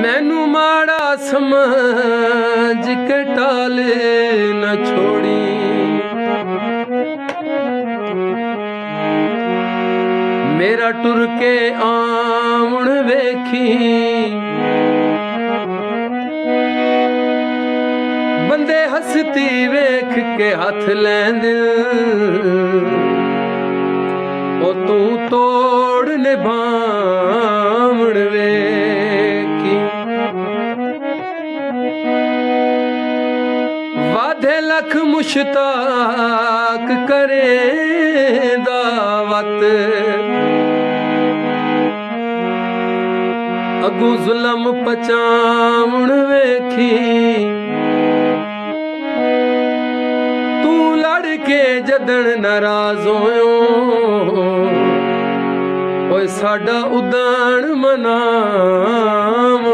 मैनू माड़ा समझ के टाले न छोड़ी, मेरा टुर के आउण वेखी, बंदे हसती वेख के हथ लैंदे, ओ तू तोड़ ने भावण वेखी। वाधे लख मुश्ताक करे दावत, अगू जुलम पचावण वेखी, तू लड़ के जदन नाराज होयो, ओए साडा उदान मनावण